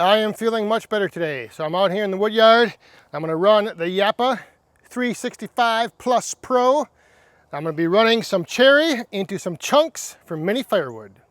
I am feeling much better today. So I'm out here in the wood yard. I'm gonna run the Japa 365 Plus Pro. I'm gonna be running some cherry into some chunks for mini firewood.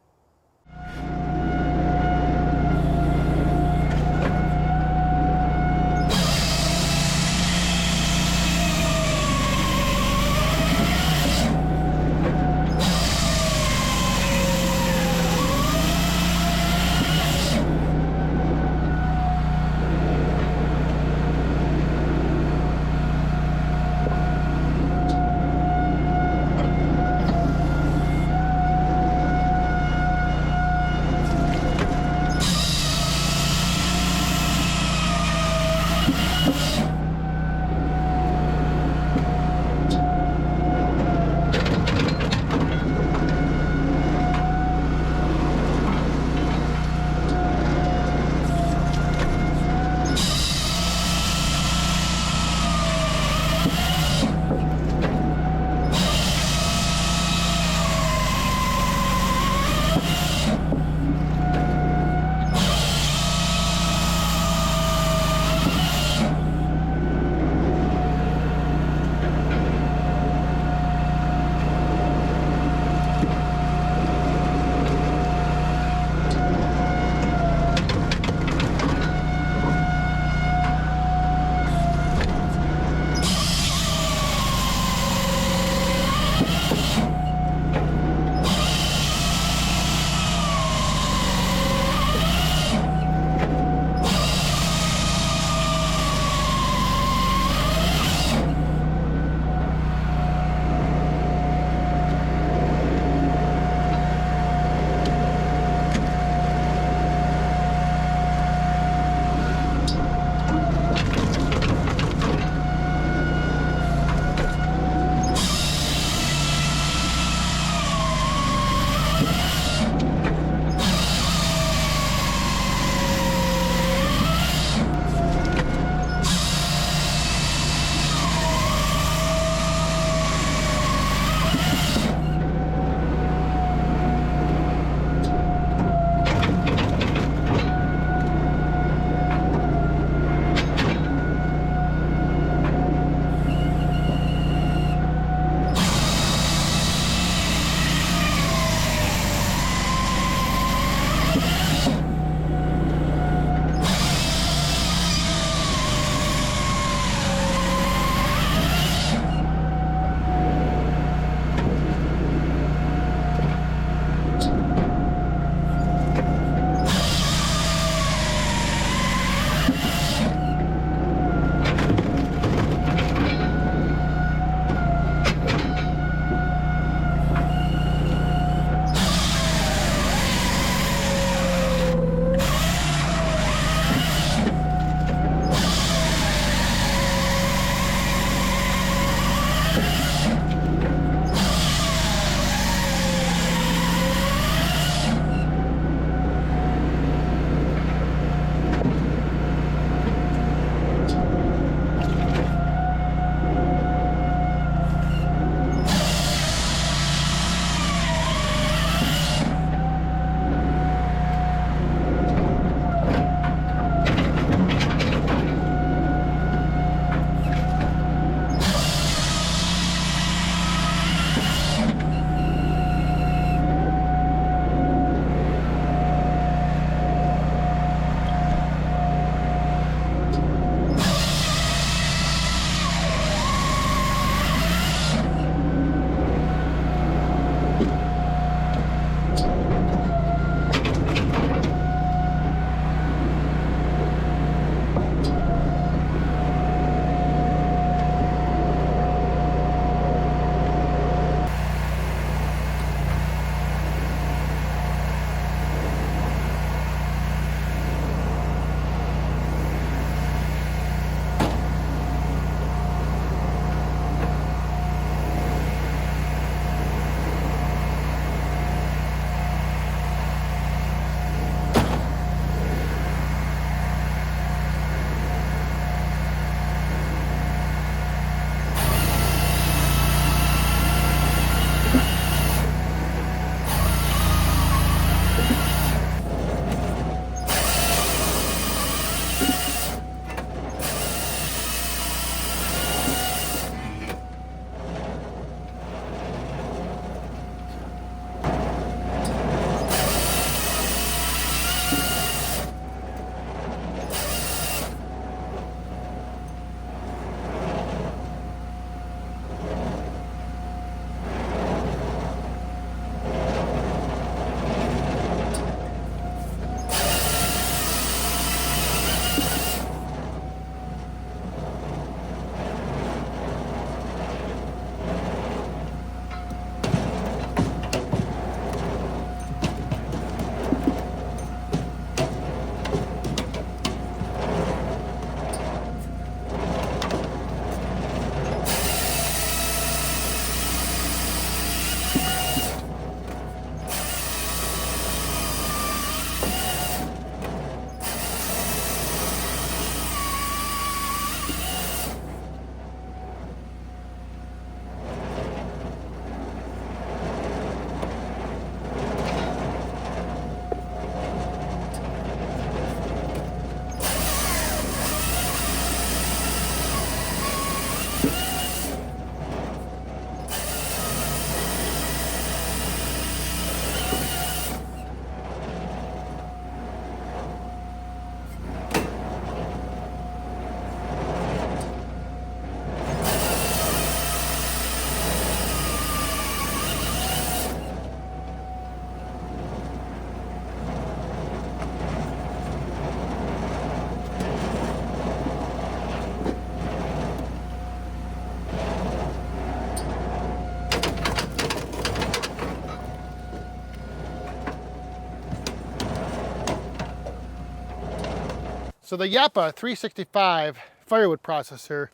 So the Japa 365 firewood processor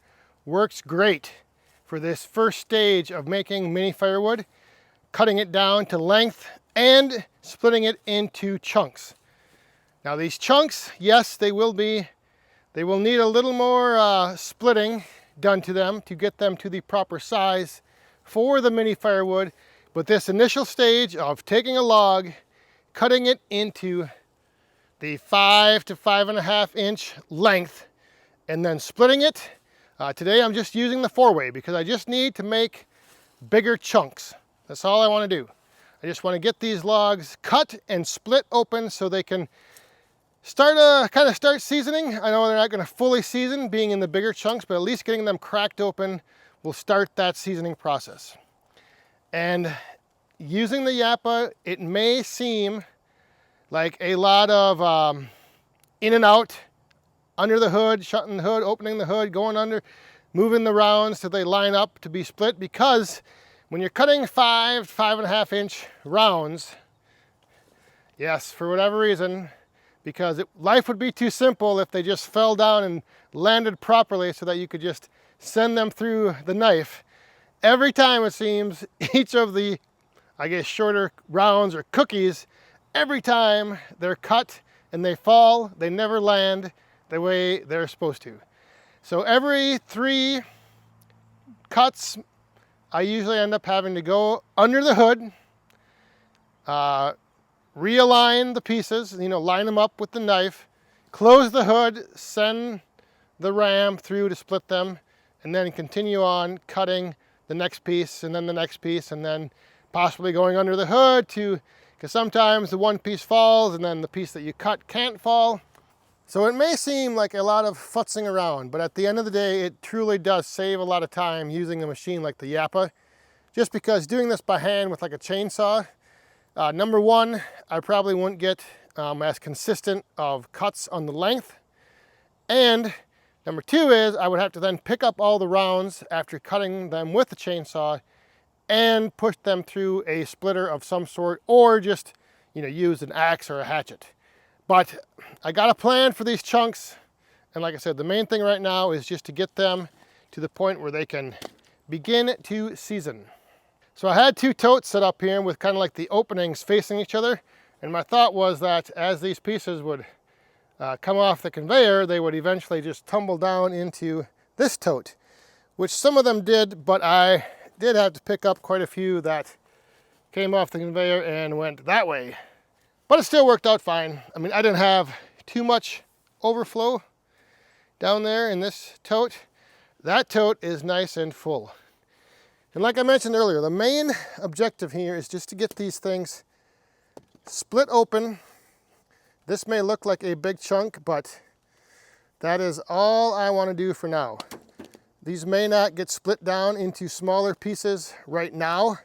works great for this first stage of making mini firewood, cutting it down to length and splitting it into chunks. Now these chunks, yes, they will need a little more splitting done to them to get them to the proper size for the mini firewood. But this initial stage of taking a log, cutting it into the 5 to 5.5 inch length, and then splitting it. Today I'm just using the 4-way because I just need to make bigger chunks. That's all I want to do. I just want to get these logs cut and split open so they can start seasoning. I know they're not going to fully season being in the bigger chunks, but at least getting them cracked open will start that seasoning process. And using the Japa, it may seem like a lot of in and out, under the hood, shutting the hood, opening the hood, going under, moving the rounds so they line up to be split, because when you're cutting 5.5 inch rounds, yes, for whatever reason, because life would be too simple if they just fell down and landed properly so that you could just send them through the knife. Every time it seems, each of the, I guess, shorter rounds or cookies, every time they're cut and they fall, they never land the way they're supposed to. So every 3 cuts, I usually end up having to go under the hood, realign the pieces, line them up with the knife, close the hood, send the ram through to split them, and then continue on cutting the next piece and then the next piece, and then possibly going under the hood because sometimes the one piece falls and then the piece that you cut can't fall. So it may seem like a lot of futzing around, but at the end of the day, it truly does save a lot of time using a machine like the Japa, just because doing this by hand with like a chainsaw, number one, I probably wouldn't get as consistent of cuts on the length. And number two is I would have to then pick up all the rounds after cutting them with the chainsaw and push them through a splitter of some sort, or just, use an axe or a hatchet. But I got a plan for these chunks. And like I said, the main thing right now is just to get them to the point where they can begin to season. So I had 2 totes set up here with kind of like the openings facing each other. And my thought was that as these pieces would come off the conveyor, they would eventually just tumble down into this tote, which some of them did, but I did have to pick up quite a few that came off the conveyor and went that way. But it still worked out fine. I mean, I didn't have too much overflow down there in this tote. That tote is nice and full. And like I mentioned earlier, the main objective here is just to get these things split open. This may look like a big chunk, but that is all I want to do for now. These may not get split down into smaller pieces right now,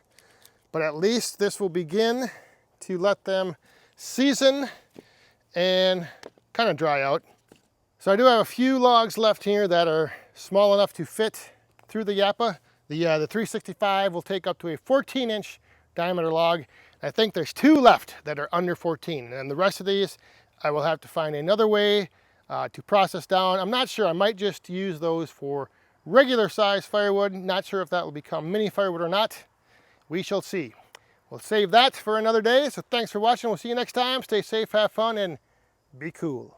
but at least this will begin to let them season and kind of dry out. So I do have a few logs left here that are small enough to fit through the Japa. The 365 will take up to a 14-inch diameter log. I think there's 2 left that are under 14, and the rest of these I will have to find another way to process down. I'm not sure. I might just use those for regular size firewood. Not sure if that will become mini firewood or not. We shall see. We'll save that for another day. So thanks for watching. We'll see you next time. Stay safe, have fun, and be cool.